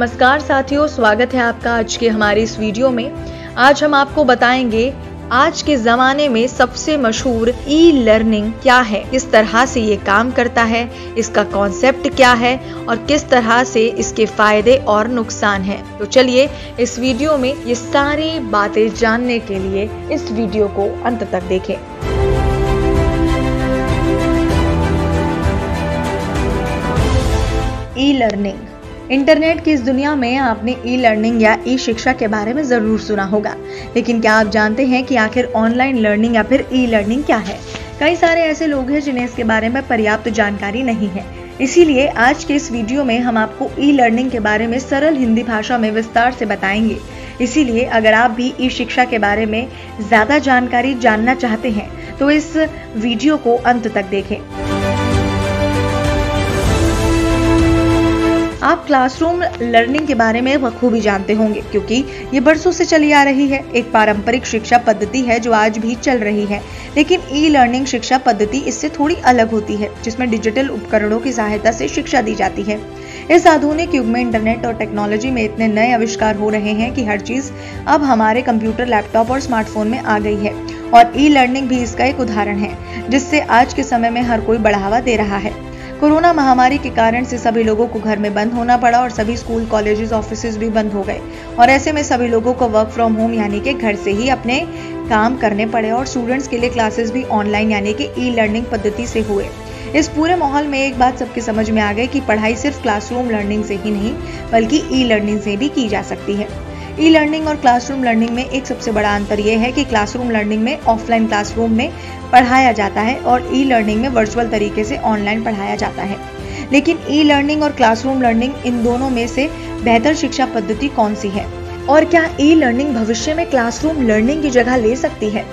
नमस्कार साथियों, स्वागत है आपका आज के हमारी इस वीडियो में। आज हम आपको बताएंगे आज के जमाने में सबसे मशहूर ई लर्निंग क्या है, किस तरह से ये काम करता है, इसका कॉन्सेप्ट क्या है और किस तरह से इसके फायदे और नुकसान हैं। तो चलिए इस वीडियो में ये सारी बातें जानने के लिए इस वीडियो को अंत तक देखें। E learning. इंटरनेट की इस दुनिया में आपने ई लर्निंग या ई शिक्षा के बारे में जरूर सुना होगा, लेकिन क्या आप जानते हैं कि आखिर ऑनलाइन लर्निंग या फिर ई लर्निंग क्या है? कई सारे ऐसे लोग हैं जिन्हें इसके बारे में पर्याप्त जानकारी नहीं है। इसीलिए आज के इस वीडियो में हम आपको ई लर्निंग के बारे में सरल हिंदी भाषा में विस्तार से बताएंगे। इसीलिए अगर आप भी ई शिक्षा के बारे में ज्यादा जानकारी जानना चाहते हैं तो इस वीडियो को अंत तक देखें। आप क्लासरूम लर्निंग के बारे में बखूबी जानते होंगे, क्योंकि ये बरसों से चली आ रही है। एक पारंपरिक शिक्षा पद्धति है जो आज भी चल रही है, लेकिन ई लर्निंग शिक्षा पद्धति इससे थोड़ी अलग होती है, जिसमें डिजिटल उपकरणों की सहायता से शिक्षा दी जाती है। इस आधुनिक युग में इंटरनेट और टेक्नोलॉजी में इतने नए आविष्कार हो रहे हैं कि हर चीज अब हमारे कंप्यूटर, लैपटॉप और स्मार्टफोन में आ गई है, और ई लर्निंग भी इसका एक उदाहरण है, जिससे आज के समय में हर कोई बढ़ावा दे रहा है। कोरोना महामारी के कारण से सभी लोगों को घर में बंद होना पड़ा और सभी स्कूल, कॉलेजेस, ऑफिसेज भी बंद हो गए, और ऐसे में सभी लोगों को वर्क फ्रॉम होम यानी कि घर से ही अपने काम करने पड़े, और स्टूडेंट्स के लिए क्लासेस भी ऑनलाइन यानी कि ई लर्निंग पद्धति से हुए। इस पूरे माहौल में एक बात सबके समझ में आ गई कि पढ़ाई सिर्फ क्लासरूम लर्निंग से ही नहीं बल्कि ई लर्निंग से भी की जा सकती है। ई लर्निंग और क्लासरूम लर्निंग में एक सबसे बड़ा अंतर यह है कि क्लासरूम लर्निंग में ऑफलाइन क्लासरूम में पढ़ाया जाता है और ई लर्निंग में वर्चुअल तरीके से ऑनलाइन पढ़ाया जाता है। लेकिन ई लर्निंग और क्लासरूम लर्निंग, इन दोनों में से बेहतर शिक्षा पद्धति कौन सी है, और क्या ई लर्निंग भविष्य में क्लासरूम लर्निंग की जगह ले सकती है?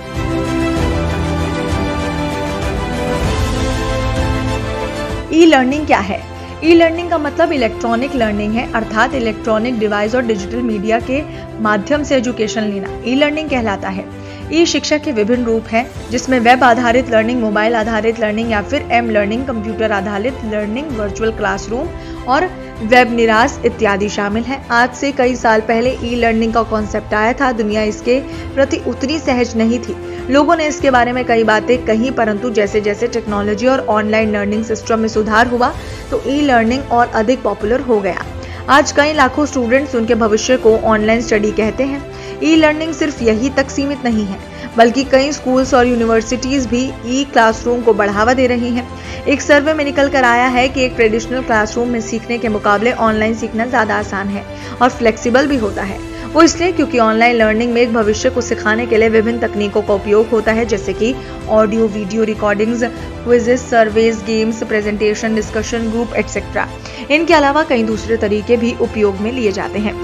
ई लर्निंग क्या है? ई लर्निंग का मतलब इलेक्ट्रॉनिक लर्निंग है, अर्थात इलेक्ट्रॉनिक डिवाइस और डिजिटल मीडिया के माध्यम से एजुकेशन लेना ई लर्निंग कहलाता है। ई शिक्षा के विभिन्न रूप हैं, जिसमें वेब आधारित लर्निंग, मोबाइल आधारित लर्निंग या फिर एम लर्निंग, कंप्यूटर आधारित लर्निंग, वर्चुअल क्लासरूम और वेब निराश इत्यादि शामिल हैं। आज से कई साल पहले ई लर्निंग का कॉन्सेप्ट आया था। दुनिया इसके प्रति उतनी सहज नहीं थी। लोगों ने इसके बारे में कई बातें कही, परंतु जैसे जैसे टेक्नोलॉजी और ऑनलाइन लर्निंग सिस्टम में सुधार हुआ तो ई लर्निंग और अधिक पॉपुलर हो गया। आज कई लाखों स्टूडेंट्स उनके भविष्य को ऑनलाइन स्टडी कहते हैं। ई लर्निंग सिर्फ यही तक सीमित नहीं है, बल्कि कई स्कूल्स और यूनिवर्सिटीज भी ई क्लासरूम को बढ़ावा दे रही हैं। एक सर्वे में निकल कर आया है कि एक ट्रेडिशनल क्लासरूम में सीखने के मुकाबले ऑनलाइन सीखना ज्यादा आसान है और फ्लेक्सिबल भी होता है। वो इसलिए क्योंकि ऑनलाइन लर्निंग में एक भविष्य को सिखाने के लिए विभिन्न तकनीकों का उपयोग होता है, जैसे कि audio, video recordings, quizzes, surveys, games, presentation, discussion group etcetera. इनके अलावा कई दूसरे तरीके भी उपयोग में लिए जाते हैं।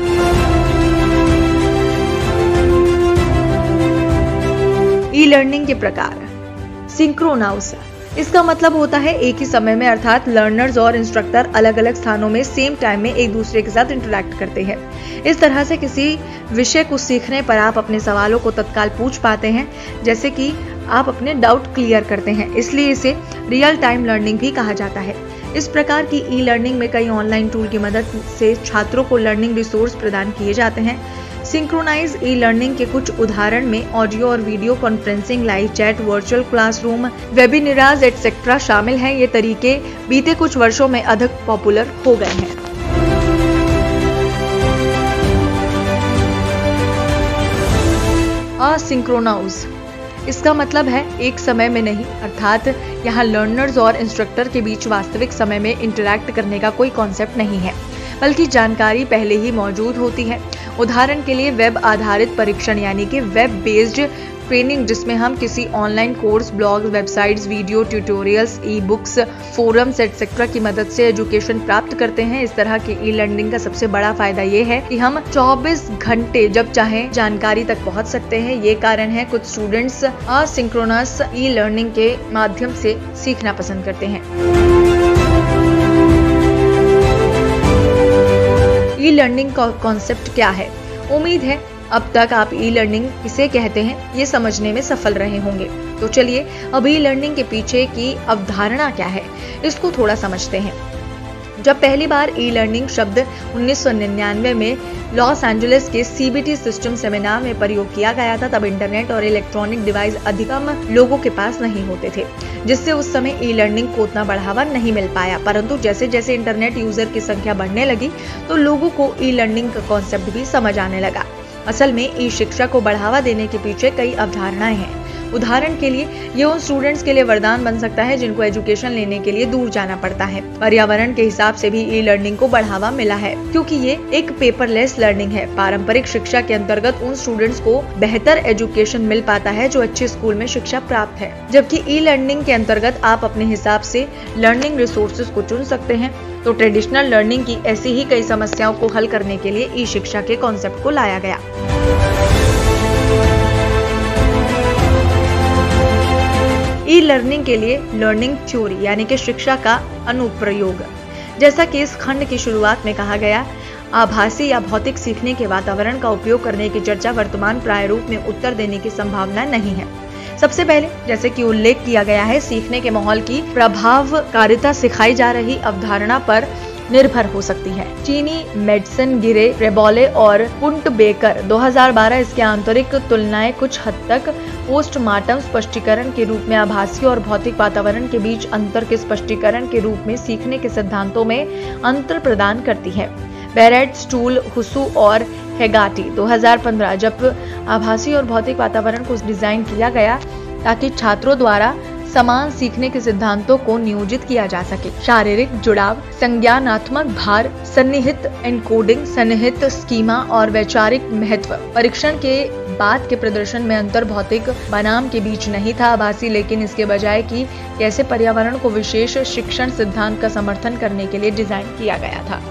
ई लर्निंग के प्रकार। सिंक्रोनाउस, इसका मतलब होता है एक ही समय में, अर्थात लर्नर्स और इंस्ट्रक्टर अलग अलग स्थानों में सेम टाइम में एक दूसरे के साथ इंटरैक्ट करते हैं। इस तरह से किसी विषय को सीखने पर आप अपने सवालों को तत्काल पूछ पाते हैं, जैसे कि आप अपने डाउट क्लियर करते हैं, इसलिए इसे रियल टाइम लर्निंग भी कहा जाता है। इस प्रकार की ई लर्निंग में कई ऑनलाइन टूल की मदद से छात्रों को लर्निंग रिसोर्स प्रदान किए जाते हैं। सिंक्रोनाइज ई लर्निंग के कुछ उदाहरण में ऑडियो और video conferencing, live chat, virtual classroom, webinars etcetera शामिल हैं। ये तरीके बीते कुछ वर्षों में अधिक पॉपुलर हो गए हैं। असिंक्रोनाउस, इसका मतलब है एक समय में नहीं, अर्थात यहाँ लर्नर्स और इंस्ट्रक्टर के बीच वास्तविक समय में इंटरैक्ट करने का कोई कॉन्सेप्ट नहीं है, बल्कि जानकारी पहले ही मौजूद होती है। उदाहरण के लिए वेब आधारित परीक्षण यानी कि वेब बेस्ड ट्रेनिंग, जिसमें हम किसी online course, blog, websites, video tutorials, e books, forums etcetera की मदद से एजुकेशन प्राप्त करते हैं। इस तरह की ई लर्निंग का सबसे बड़ा फायदा ये है कि हम 24 घंटे जब चाहें जानकारी तक पहुंच सकते हैं। ये कारण है कुछ स्टूडेंट्स असिंक्रोनस ई लर्निंग के माध्यम से सीखना पसंद करते हैं। ई लर्निंग का कॉन्सेप्ट क्या है? उम्मीद है अब तक आप ई लर्निंग किसे कहते हैं ये समझने में सफल रहे होंगे। तो चलिए अब ई लर्निंग के पीछे की अवधारणा क्या है इसको थोड़ा समझते हैं। जब पहली बार ई लर्निंग शब्द 1999 में लॉस एंजलिस के CBT सिस्टम सेमिनार में प्रयोग किया गया था, तब इंटरनेट और इलेक्ट्रॉनिक डिवाइस अधिकतम लोगों के पास नहीं होते थे, जिससे उस समय ई लर्निंग को उतना बढ़ावा नहीं मिल पाया। परंतु जैसे जैसे इंटरनेट यूजर की संख्या बढ़ने लगी तो लोगों को ई लर्निंग का कॉन्सेप्ट भी समझ आने लगा। असल में ई शिक्षा को बढ़ावा देने के पीछे कई अवधारणाएं हैं। उदाहरण के लिए ये उन स्टूडेंट्स के लिए वरदान बन सकता है जिनको एजुकेशन लेने के लिए दूर जाना पड़ता है। पर्यावरण के हिसाब से भी ई लर्निंग को बढ़ावा मिला है, क्योंकि ये एक पेपरलेस लर्निंग है। पारंपरिक शिक्षा के अंतर्गत उन स्टूडेंट्स को बेहतर एजुकेशन मिल पाता है जो अच्छे स्कूल में शिक्षा प्राप्त है, जबकि ई लर्निंग के अंतर्गत आप अपने हिसाब से लर्निंग रिसोर्सेज को चुन सकते हैं। तो ट्रेडिशनल लर्निंग की ऐसी ही कई समस्याओं को हल करने के लिए ई शिक्षा के कॉन्सेप्ट को लाया गया। ई लर्निंग के लिए लर्निंग थ्योरी यानी कि शिक्षा का अनुप्रयोग, जैसा कि इस खंड की शुरुआत में कहा गया, आभासी या भौतिक सीखने के वातावरण का उपयोग करने की चर्चा वर्तमान प्रारूप में उत्तर देने की संभावना नहीं है। सबसे पहले, जैसे कि उल्लेख किया गया है, सीखने के माहौल की प्रभावकारिता सिखाई जा रही अवधारणा पर निर्भर हो सकती है। चीनी मेडिसन गिरे, रेबोले और पुंट बेकर 2012 इसके आंतरिक तुलनाएं कुछ हद तक पोस्टमार्टम स्पष्टीकरण के रूप में आभासी और भौतिक वातावरण के बीच अंतर के स्पष्टीकरण के रूप में सीखने के सिद्धांतों में अंतर प्रदान करती है। बेरेट, स्टूल, हुसू और हेगाटी 2015 जब आभासी और भौतिक वातावरण को डिजाइन किया गया ताकि छात्रों द्वारा समान सीखने के सिद्धांतों को नियोजित किया जा सके। शारीरिक जुड़ाव, संज्ञानात्मक भार, सन्निहित एनकोडिंग, सन्निहित स्कीमा और वैचारिक महत्व। परीक्षण के बाद के प्रदर्शन में अंतर भौतिक बनाम के बीच नहीं था आभासी, लेकिन इसके बजाय कि कैसे पर्यावरण को विशेष शिक्षण सिद्धांत का समर्थन करने के लिए डिजाइन किया गया था।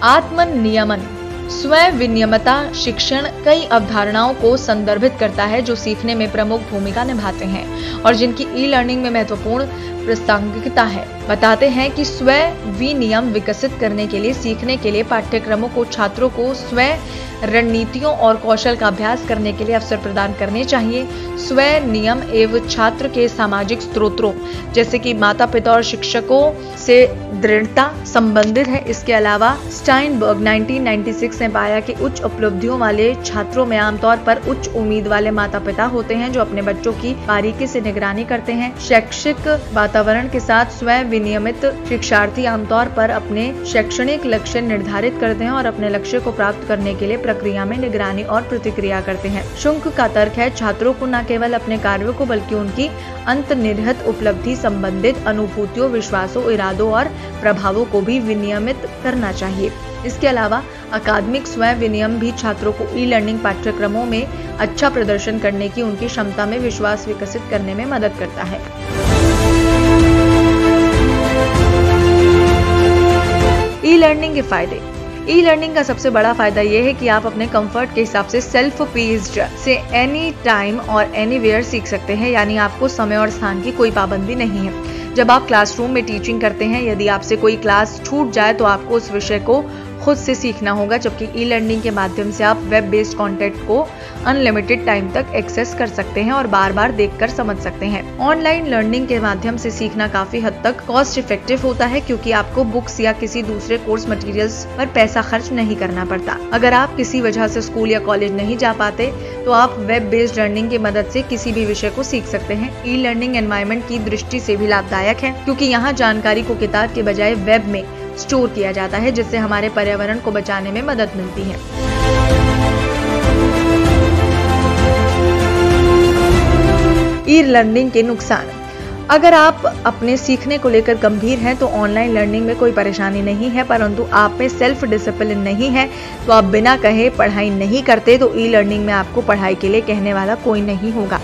आत्म नियमन, स्वयं विनियमता शिक्षण कई अवधारणाओं को संदर्भित करता है जो सीखने में प्रमुख भूमिका निभाते हैं और जिनकी ई लर्निंग में महत्वपूर्ण प्रासंगिकता है। बताते हैं कि स्वयं विनियम विकसित करने के लिए सीखने के लिए पाठ्यक्रमों को छात्रों को स्वयं रणनीतियों और कौशल का अभ्यास करने के लिए अवसर प्रदान करने चाहिए। स्वयं नियम एवं छात्र के सामाजिक स्रोतों जैसे कि माता पिता और शिक्षकों से दृढ़ता संबंधित है। इसके अलावा स्टाइनबर्ग 1996 ने पाया कि उच्च उपलब्धियों वाले छात्रों में आमतौर पर उच्च उम्मीद वाले माता पिता होते हैं जो अपने बच्चों की बारीकी से निगरानी करते हैं। शैक्षिक वातावरण के साथ स्वयं विनियमित शिक्षार्थी आमतौर पर अपने शैक्षणिक लक्ष्य निर्धारित करते हैं और अपने लक्ष्य को प्राप्त करने के लिए प्रक्रिया में निगरानी और प्रतिक्रिया करते हैं। शुंक का तर्क है छात्रों को न केवल अपने कार्यों को बल्कि उनकी अंतर्निहित उपलब्धि संबंधित अनुभूतियों, विश्वासों, इरादों और प्रभावों को भी विनियमित करना चाहिए। इसके अलावा अकादमिक स्वयं विनियम भी छात्रों को ई लर्निंग पाठ्यक्रमों में अच्छा प्रदर्शन करने की उनकी क्षमता में विश्वास विकसित करने में मदद करता है। ई लर्निंग के फायदे। ई लर्निंग का सबसे बड़ा फायदा यह है कि आप अपने कंफर्ट के हिसाब से सेल्फ पेस्ड से एनी टाइम और एनीवेयर सीख सकते हैं, यानी आपको समय और स्थान की कोई पाबंदी नहीं है। जब आप क्लासरूम में टीचिंग करते हैं, यदि आपसे कोई क्लास छूट जाए तो आपको उस विषय को खुद से सीखना होगा, जबकि ई लर्निंग के माध्यम से आप वेब बेस्ड कंटेंट को अनलिमिटेड टाइम तक एक्सेस कर सकते हैं और बार बार देखकर समझ सकते हैं। ऑनलाइन लर्निंग के माध्यम से सीखना काफी हद तक कॉस्ट इफेक्टिव होता है क्योंकि आपको बुक्स या किसी दूसरे कोर्स मटेरियल्स पर पैसा खर्च नहीं करना पड़ता। अगर आप किसी वजह से स्कूल या कॉलेज नहीं जा पाते तो आप वेब बेस्ड लर्निंग की मदद से किसी भी विषय को सीख सकते हैं। ई लर्निंग एनवायरनमेंट की दृष्टि से भी लाभदायक है क्योंकि यहाँ जानकारी को किताब के बजाय वेब में स्टोर किया जाता है, जिससे हमारे पर्यावरण को बचाने में मदद मिलती है। ई लर्निंग के नुकसान। अगर आप अपने सीखने को लेकर गंभीर हैं तो ऑनलाइन लर्निंग में कोई परेशानी नहीं है, परंतु आप में सेल्फ डिसिप्लिन नहीं है तो आप बिना कहे पढ़ाई नहीं करते तो ई लर्निंग में आपको पढ़ाई के लिए कहने वाला कोई नहीं होगा।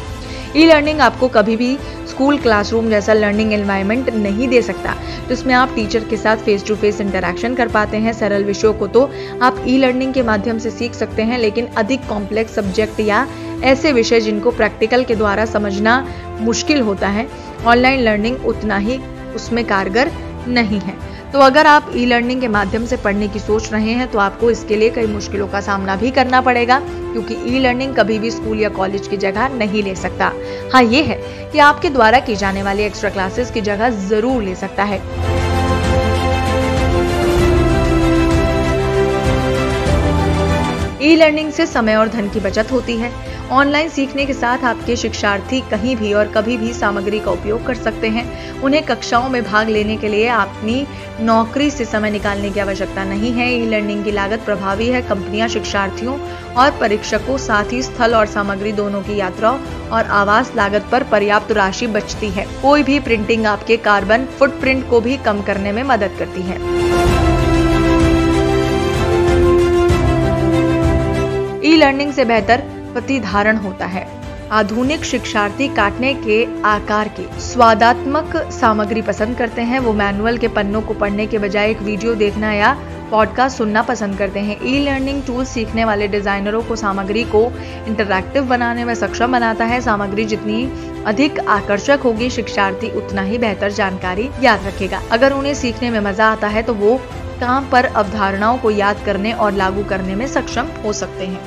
ई लर्निंग आपको कभी भी स्कूल क्लासरूम जैसा लर्निंग एनवायरनमेंट नहीं दे सकता, तो इसमें आप टीचर के साथ फेस टू फेस इंटरेक्शन कर पाते हैं। सरल विषयों को तो आप ई लर्निंग के माध्यम से सीख सकते हैं, लेकिन अधिक कॉम्प्लेक्स सब्जेक्ट या ऐसे विषय जिनको प्रैक्टिकल के द्वारा समझना मुश्किल होता है, ऑनलाइन लर्निंग उतना ही उसमें कारगर नहीं है। तो अगर आप ई लर्निंग के माध्यम से पढ़ने की सोच रहे हैं तो आपको इसके लिए कई मुश्किलों का सामना भी करना पड़ेगा, क्योंकि ई लर्निंग कभी भी स्कूल या कॉलेज की जगह नहीं ले सकता। हाँ, ये है कि आपके द्वारा की जाने वाली एक्स्ट्रा क्लासेस की जगह जरूर ले सकता है। ई लर्निंग से समय और धन की बचत होती है। ऑनलाइन सीखने के साथ आपके शिक्षार्थी कहीं भी और कभी भी सामग्री का उपयोग कर सकते हैं। उन्हें कक्षाओं में भाग लेने के लिए अपनी नौकरी से समय निकालने की आवश्यकता नहीं है। ई लर्निंग की लागत प्रभावी है। कंपनियां शिक्षार्थियों और परीक्षकों, साथ ही स्थल और सामग्री दोनों की यात्रा और आवास लागत पर पर्याप्त राशि बचती है। कोई भी प्रिंटिंग आपके कार्बन फुटप्रिंट को भी कम करने में मदद करती है। ई लर्निंग से बेहतर प्रतिधारण होता है। आधुनिक शिक्षार्थी काटने के आकार के स्वादात्मक सामग्री पसंद करते हैं। वो मैनुअल के पन्नों को पढ़ने के बजाय एक वीडियो देखना या पॉडकास्ट सुनना पसंद करते हैं। ई लर्निंग टूल सीखने वाले डिजाइनरों को सामग्री को इंटरैक्टिव बनाने में सक्षम बनाता है। सामग्री जितनी अधिक आकर्षक होगी, शिक्षार्थी उतना ही बेहतर जानकारी याद रखेगा। अगर उन्हें सीखने में मजा आता है तो वो काम पर अवधारणाओं को याद करने और लागू करने में सक्षम हो सकते हैं।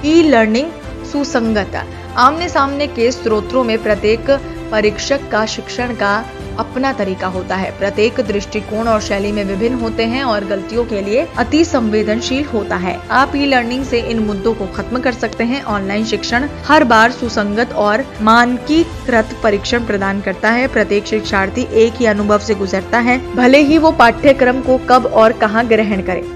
ई लर्निंग सुसंगत। आमने सामने के स्रोतों में प्रत्येक परीक्षक का शिक्षण का अपना तरीका होता है। प्रत्येक दृष्टिकोण और शैली में विभिन्न होते हैं और गलतियों के लिए अति संवेदनशील होता है। आप ई लर्निंग से इन मुद्दों को खत्म कर सकते हैं। ऑनलाइन शिक्षण हर बार सुसंगत और मानकीकृत परीक्षण प्रदान करता है। प्रत्येक शिक्षार्थी एक ही अनुभव से गुजरता है, भले ही वो पाठ्यक्रम को कब और कहां ग्रहण करे।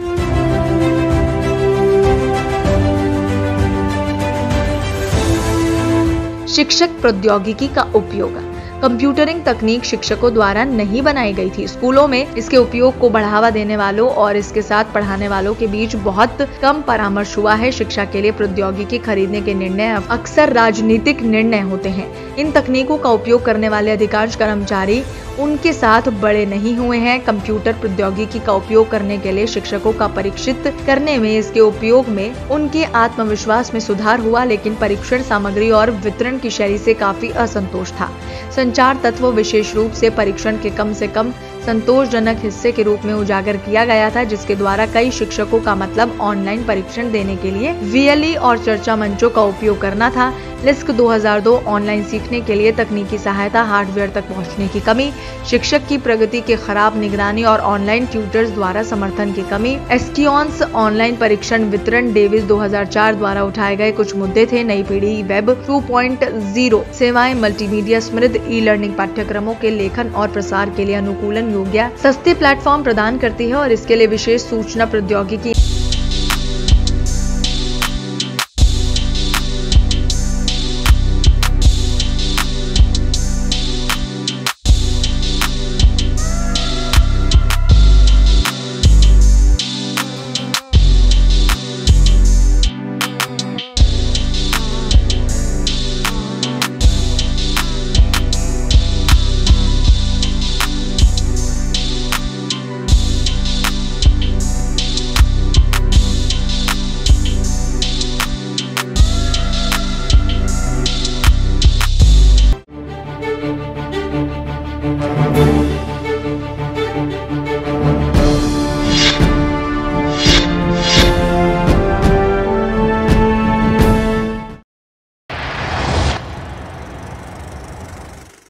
शिक्षक प्रौद्योगिकी का उपयोग। कंप्यूटरिंग तकनीक शिक्षकों द्वारा नहीं बनाई गई थी। स्कूलों में इसके उपयोग को बढ़ावा देने वालों और इसके साथ पढ़ाने वालों के बीच बहुत कम परामर्श हुआ है। शिक्षा के लिए प्रौद्योगिकी खरीदने के निर्णय अक्सर राजनीतिक निर्णय होते हैं। इन तकनीकों का उपयोग करने वाले अधिकांश कर्मचारी उनके साथ बड़े नहीं हुए हैं। कंप्यूटर प्रौद्योगिकी का उपयोग करने के लिए शिक्षकों का परीक्षित करने में इसके उपयोग में उनके आत्मविश्वास में सुधार हुआ, लेकिन परीक्षण सामग्री और वितरण की शैली से काफी असंतोष था। संचार तत्व विशेष रूप से परीक्षण के कम से कम संतोषजनक हिस्से के रूप में उजागर किया गया था, जिसके द्वारा कई शिक्षकों का मतलब ऑनलाइन परीक्षण देने के लिए वीएलई और चर्चा मंचों का उपयोग करना था। लिस्क 2002 ऑनलाइन सीखने के लिए तकनीकी सहायता, हार्डवेयर तक पहुंचने की कमी, शिक्षक की प्रगति की खराब निगरानी और ऑनलाइन ट्यूटर्स द्वारा समर्थन की कमी। एस्किऑन्स ऑनलाइन परीक्षण वितरण डेविस 2004 द्वारा उठाए गए कुछ मुद्दे थे। नई पीढ़ी वेब 2.0 सेवाएं मल्टीमीडिया समृद्ध ई लर्निंग पाठ्यक्रमों के लेखन और प्रसार के लिए अनुकूलन योग्य सस्ते प्लेटफॉर्म प्रदान करती है और इसके लिए विशेष सूचना प्रौद्योगिकी